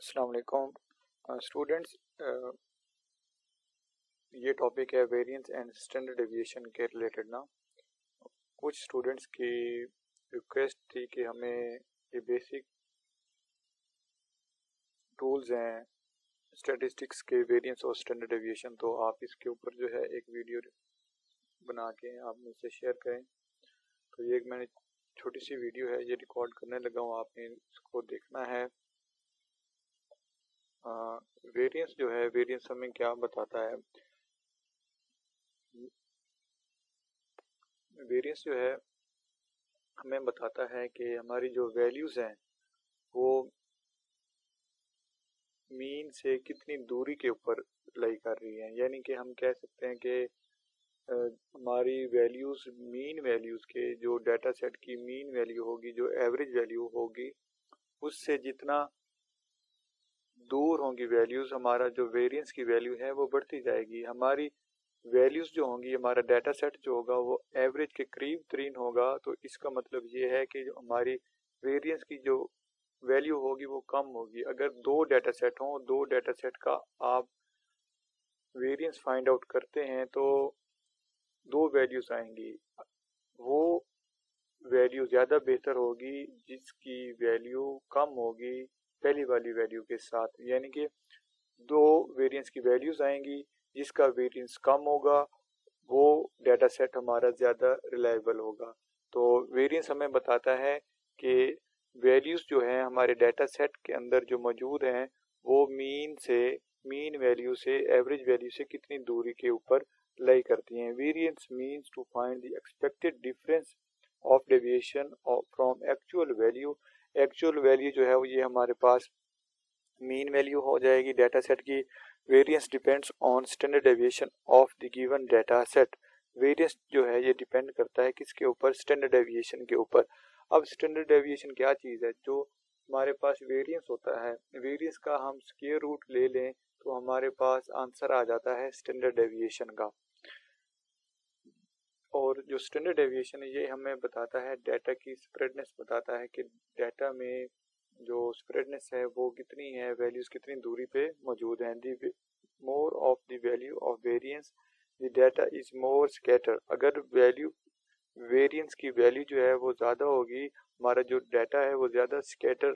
अस्सलाम वालेकुम स्टूडेंट्स। ये टॉपिक है वेरिएंस एंड स्टैंडर्ड डेविएशन के रिलेटेड ना। कुछ स्टूडेंट्स की रिक्वेस्ट थी कि हमें ये बेसिक टूल्स हैं स्टैटिस्टिक्स के वेरिएंस और स्टैंडर्ड डेविएशन, तो आप इसके ऊपर जो है एक वीडियो बना के आप मुझसे शेयर करें। तो ये एक मैंने छोटी सी वीडियो है, ये रिकॉर्ड करने लगा हूँ, आपने इसको देखना है। वेरिएंस जो है, वेरिएंस हमें क्या बताता है? वेरिएंस जो है हमें बताता है कि हमारी जो वैल्यूज़ हैं वो मीन से कितनी दूरी के ऊपर लाई कर रही हैं। यानी कि हम कह सकते हैं कि हमारी वैल्यूज़ मीन वैल्यूज़ के जो डाटा सेट की मीन वैल्यू होगी, जो एवरेज वैल्यू होगी, उससे जितना दूर होंगी वैल्यूज़, हमारा जो वेरिएंस की वैल्यू है वो बढ़ती जाएगी। हमारी वैल्यूज़ जो होंगी, हमारा डाटा सेट जो होगा वो एवरेज के करीब तरीन होगा। तो इसका मतलब ये है कि जो हमारी वेरिएंस की जो वैल्यू होगी वो कम होगी। अगर दो डाटा सेट हों, दो डाटा सेट का आप वेरिएंस फाइंड आउट करते हैं तो दो वैल्यूज़ आएंगी। वो वैल्यू ज़्यादा बेहतर होगी जिसकी वैल्यू कम होगी पहली वाली वैल्यू के साथ। यानी कि दो वेरिएंस की वैल्यूज़ आएंगी, जिसका वेरिएंस कम होगा वो डाटा सेट हमारा ज़्यादा रिलायबल होगा। तो वेरिएंस हमें बताता है कि वैल्यूज़ जो हैं हमारे डाटा सेट के अंदर जो मौजूद हैं वो मीन वैल्यू से एवरेज वैल्यू से कितनी दूरी के ऊपर लाई करती हैं। Variance means to find the expected difference of deviation from actual value. Actual value जो है वो ये हमारे पास मीन वैल्यू हो जाएगी डाटा सेट की। Variance depends on standard deviation of the given data set. Variance जो है ये डिपेंड करता है किसके ऊपर? स्टैंडर्ड डेविएशन के ऊपर। अब स्टैंडर्ड डेविएशन क्या चीज़ है? जो हमारे पास वेरिएंस होता है, वेरिएंस का हम स्क्वायर रूट ले लें तो हमारे पास आंसर आ जाता है स्टैंडर्ड डेविएशन का। और जो स्टैंडर्ड डेविएशन है ये हमें बताता है डाटा की स्प्रेडनेस, बताता है कि डाटा में जो स्प्रेडनेस है वो कितनी है, वैल्यूज कितनी दूरी पे मौजूद हैं। The more of the value of variance the data is more scatter. अगर वैल्यू वेरिएंस की वैल्यू जो है वो ज़्यादा होगी, हमारा जो डाटा है वो ज़्यादा स्कैटर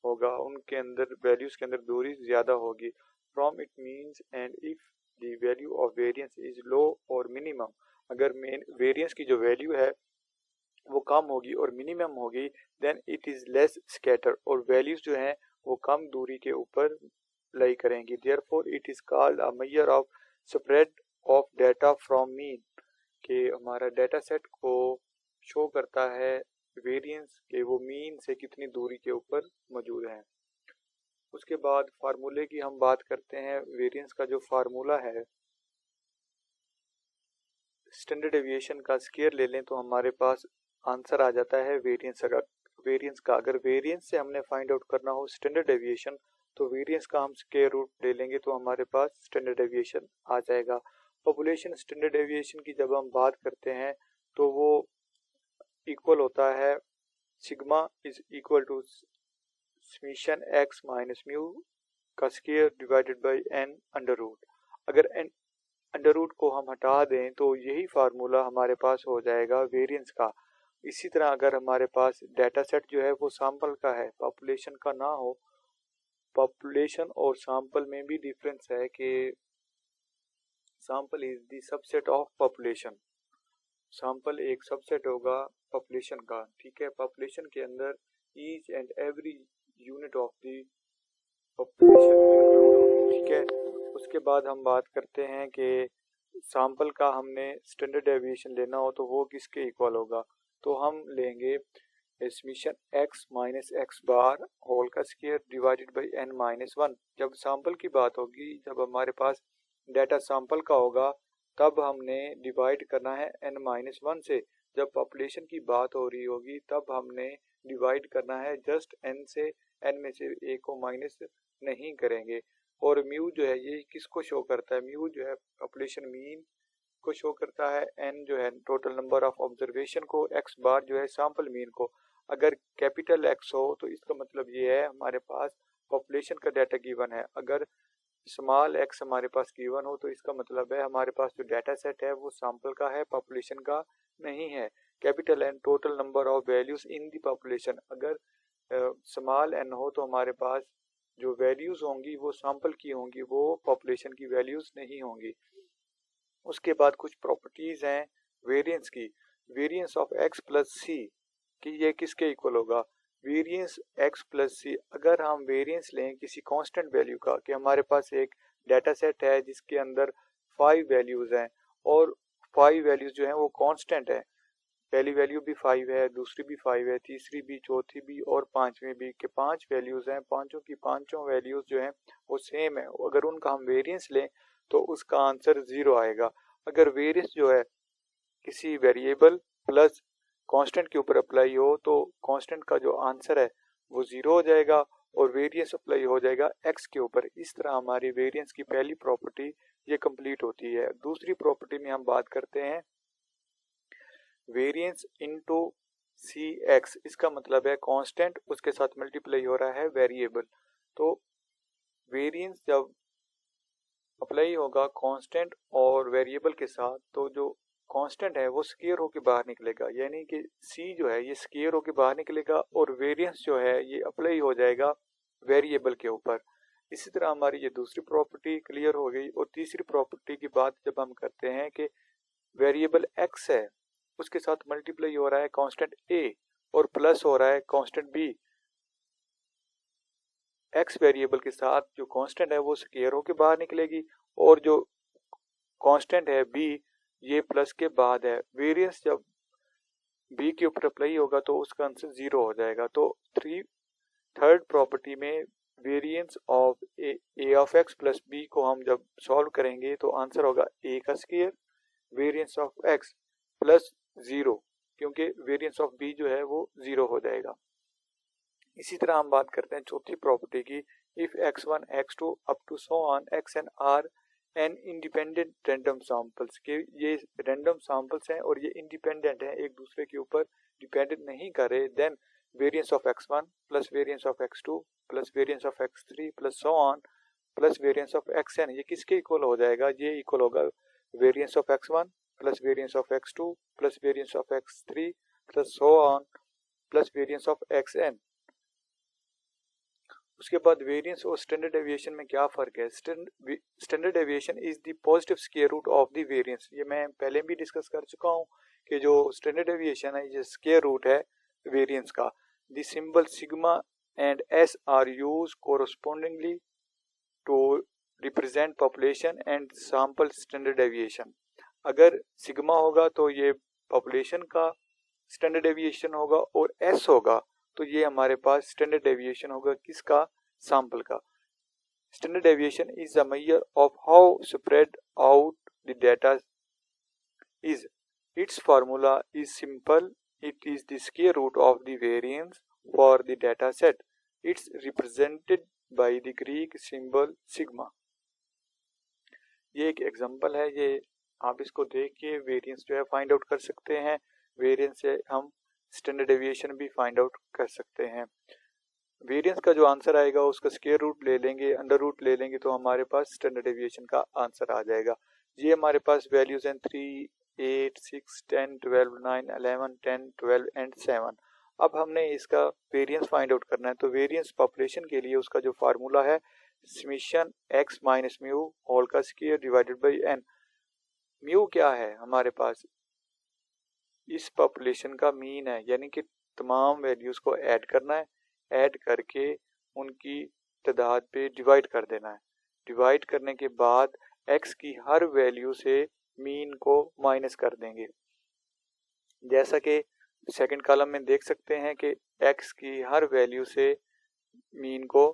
होगा, उनके अंदर वैल्यूज के अंदर दूरी ज़्यादा होगी। From it means and if the value of variance is low और मिनिमम, अगर वेरिएंस की जो वैल्यू है वो कम होगी और मिनिमम होगी, then it is less scatter, और वैल्यूज जो हैं वो कम दूरी के ऊपर लाई करेंगी। Therefore it is called a measure of spread of data from mean, कि हमारा डाटा सेट को शो करता है वेरिएंस के वो मीन से कितनी दूरी के ऊपर मौजूद है। उसके बाद फार्मूले की हम बात करते हैं। वेरिएंस का जो फार्मूला है, स्टैंडर्ड डेविएशन का स्क्वायर ले लें तो हमारे पास आंसर आ जाता है वेरिएंस का। अगर वेरिएंस से हमने फाइंड आउट करना हो स्टैंडर्ड डेविएशन तो वेरिएंस का हम स्क्वायर रूट ले लेंगे तो हमारे पास स्टैंडर्ड डेविएशन आ जाएगा। पॉपुलेशन स्टैंडर्ड डेविएशन की जब हम बात करते हैं तो वो इक्वल होता है sigma is equal to summation x minus mu का square divided by n under root. अगर एन अंडर रूट को हम हटा दें तो यही फार्मूला हमारे पास हो जाएगा वेरिएंस का। इसी तरह अगर हमारे पास डाटा सेट जो है वो सैंपल का है, पॉपुलेशन का ना हो, पॉपुलेशन और सैंपल में भी डिफरेंस है कि sample is the subset of population. Sample एक सबसेट होगा पॉपुलेशन का, ठीक है। पॉपुलेशन के अंदर each and every unit of the population include होगी, ठीक है। उसके बाद हम बात करते हैं कि सैंपल का हमने स्टैंडर्ड डेविएशन लेना हो तो वो किसके इक्वल होगा, तो हम लेंगे summation x minus x bar whole का square divided by n minus one. जब सैंपल की बात होगी, जब हमारे पास डाटा सैंपल का होगा तब हमने डिवाइड करना है एन माइनस वन से। जब पॉपुलेशन की बात हो रही होगी तब हमने डिवाइड करना है जस्ट एन से, एन में से ए को माइनस नहीं करेंगे। और म्यू जो है ये किसको शो करता है? म्यू जो है पॉपुलेशन मीन को शो करता है, एन जो है टोटल नंबर ऑफ ऑब्जर्वेशन को, एक्स बार जो है सैंपल मीन को। अगर कैपिटल एक्स हो तो इसका मतलब ये है हमारे पास पॉपुलेशन का डाटा गिवन है। अगर स्मॉल x हमारे पास गिवन हो तो इसका मतलब है हमारे पास जो डाटा सेट है वो सैंपल का है, पॉपुलेशन का नहीं है। Capital N total number of values in the population. अगर स्मॉल n हो तो हमारे पास जो वैल्यूज होंगी वो सैंपल की होंगी, वो पॉपुलेशन की वैल्यूज नहीं होंगी। उसके बाद कुछ प्रॉपर्टीज हैं वेरिएंस की। वेरिएंस ऑफ x प्लस सी कि ये किसके इक्वल होगा? वेरिएंस x प्लस सी। अगर हम वेरिएंस लें किसी कांस्टेंट वैल्यू का, कि हमारे पास एक डाटा सेट है जिसके अंदर 5 वैल्यूज हैं और 5 वैल्यूज जो हैं वो कांस्टेंट है। पहली वैल्यू भी 5 है, दूसरी भी 5 है, तीसरी भी, चौथी भी और पांचवी भी, के 5 वैल्यूज हैं। पांचों की पांचों वैल्यूज जो हैं वो सेम है। अगर उनका हम वेरिएंस लें तो उसका आंसर 0 आएगा। अगर वेरिएंस जो है किसी वेरिएबल प्लस कांस्टेंट के ऊपर अप्लाई हो तो कांस्टेंट का जो आंसर है वो 0 हो जाएगा और वेरिएंस अप्लाई हो जाएगा x के ऊपर। इस तरह हमारी वेरिएंस की पहली प्रॉपर्टी ये कंप्लीट होती है। दूसरी प्रॉपर्टी में हम बात करते हैं वेरिएंस इनटू cx। इसका मतलब है कांस्टेंट उसके साथ मल्टीप्लाई हो रहा है वेरिएबल। तो वेरिएंस जब अप्लाई होगा कांस्टेंट और वेरिएबल के साथ तो जो कांस्टेंट है वो स्क्वायर होके बाहर निकलेगा, यानी कि c जो है ये स्क्वायर होके बाहर निकलेगा और वेरिएंस जो है ये अप्लाई हो जाएगा वेरिएबल के ऊपर। इसी तरह हमारी ये दूसरी प्रॉपर्टी क्लियर हो गई। और तीसरी प्रॉपर्टी की बात जब हम करते हैं कि वेरिएबल x है उसके साथ मल्टीप्लाई हो रहा है कांस्टेंट a और प्लस हो रहा है कांस्टेंट b। x वेरिएबल के साथ जो कांस्टेंट है वो स्क्वायर होके बाहर निकलेगी और जो कांस्टेंट है b ये प्लस के बाद है। वेरिएंस जब b के ऊपर अप्लाई होगा तो उसका आंसर 0 हो जाएगा। तो थर्ड प्रॉपर्टी में variance of a of x plus b को हम जब सॉल्व करेंगे तो आंसर होगा a का square variance of x plus 0, क्योंकि वेरिएंस ऑफ b जो है वो 0 हो जाएगा। इसी तरह हम बात करते हैं चौथी प्रॉपर्टी की। If x1 x2 up to so on xn are n independent random samples, के ये रैंडम सैंपल्स हैं और ये इंडिपेंडेंट हैं, एक दूसरे के ऊपर डिपेंडेंट नहीं कर रहे, then variance of x1 plus variance of x2 plus variance of x3 plus so on plus variance of xn ये किसके इक्वल हो जाएगा? ये इक्वल होगा variance of x1 plus variance of x2 plus variance of x3 plus so on plus variance of xn। उसके बाद variance और standard deviation में क्या फ़र्क है? Standard deviation is the positive square root of the variance. ये मैं पहले भी डिस्कस कर चुका हूँ कि जो स्टैंडर्ड डेविएशन है ये स्क्वायर रूट है वेरिएंस का। The symbol sigma and s are use correspondingly to represent population and sample standard deviation. अगर सिग्मा होगा तो ये पॉपुलेशन का स्टैंडर्ड डेविएशन होगा और एस होगा तो ये हमारे पास स्टैंडर्ड डेविएशन होगा किसका? सैंपल का। Standard deviation is a measure of how spread out the data is. It's formula is simple, it is the square root of the variance for the data set. It's represented by the Greek symbol sigma. ये एक example है, ये आप इसको देख के variance जो है फाइंड आउट कर सकते हैं। वेरिएंस से हम स्टैंडर्ड डेविएशन भी फाइंड आउट कर सकते हैं। वेरिएंस का जो आंसर आएगा उसका स्क्वायर रूट ले लेंगे, अंडर रूट ले लेंगे तो हमारे पास स्टैंडर्ड डेविएशन का आंसर आ जाएगा। ये हमारे पास वैल्यूज हैं 3, 8, 6, 10, 12, 9, 11, 10, 12 एंड 7। अब हमने इसका वेरिएंस फाइंड आउट करना है। तो वेरिएंस पॉपुलेशन के लिए उसका जो फार्मूला है summation x minus mu whole का square divided by n। Mu क्या है हमारे पास? इस पॉपुलेशन का मीन है, यानी कि तमाम वैल्यूज को ऐड करना है, ऐड करके उनकी तादाद पे डिवाइड कर देना है। डिवाइड करने के बाद x की हर वैल्यू से मीन को माइनस कर देंगे। जैसा कि सेकंड कॉलम में देख सकते हैं कि x की हर वैल्यू से मीन को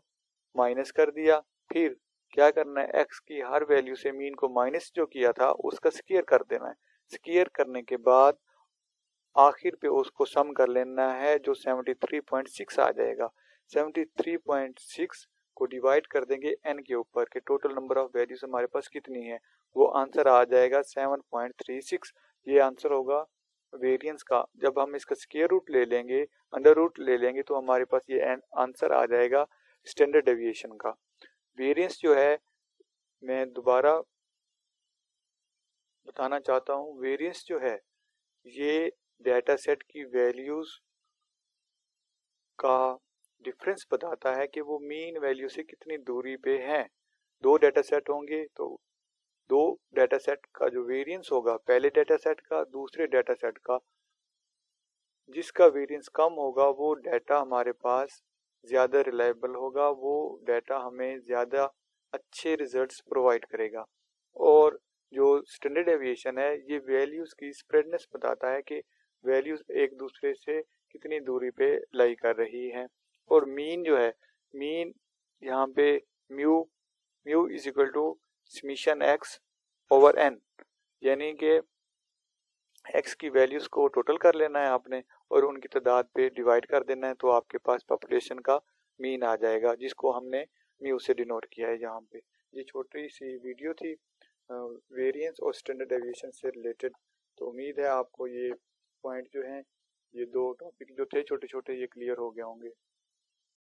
माइनस कर दिया। फिर क्या करना है? x की हर वैल्यू से मीन को माइनस जो किया था उसका स्क्वायर कर देना है। स्क्वायर करने के बाद आखिर पे उसको सम कर लेना है जो 73.6 आ जाएगा। 73.6 को डिवाइड कर देंगे n के ऊपर के टोटल नंबर ऑफ वैल्यूज हमारे पास कितनी है, वो आंसर आ जाएगा 7.36। ये आंसर होगा वेरिएंस का। जब हम इसका स्क्वायर रूट ले लेंगे, अंडर रूट ले लेंगे तो हमारे पास ये आंसर आ जाएगा स्टैंडर्ड डेविएशन का। वेरिएंस जो है, मैं दोबारा बताना चाहता हूँ, वेरिएंस जो है ये डेटा सेट की वैल्यूज का डिफरेंस बताता है कि वो मीन वैल्यू से कितनी दूरी पे हैं। दो डेटा सेट होंगे तो दो डेटा सेट का जो वेरिएंस होगा, पहले डेटा सेट का दूसरे डेटा सेट का, जिसका वेरिएंस कम होगा वो डाटा हमारे पास ज़्यादा रिलायबल होगा, वो डाटा हमें ज़्यादा अच्छे रिजल्ट्स प्रोवाइड करेगा। और जो स्टैंडर्ड डेविएशन है ये वैल्यूज़ की स्प्रेडनेस बताता है कि वैल्यूज़ एक दूसरे से कितनी दूरी पे लाई कर रही हैं। और मीन जो है, मीन यहाँ पे mu is equal to summation x over n, यानी कि एक्स की वैल्यूज को टोटल कर लेना है आपने और उनकी तादाद पे डिवाइड कर देना है, तो आपके पास पॉपुलेशन का मीन आ जाएगा, जिसको हमने म्यू से डिनोट किया है यहाँ पे। ये छोटी सी वीडियो थी वेरिएंस और स्टैंडर्ड डेविएशन से रिलेटेड। तो उम्मीद है आपको ये पॉइंट जो हैं, ये दो टॉपिक जो थे छोटे छोटे, ये क्लियर हो गए होंगे।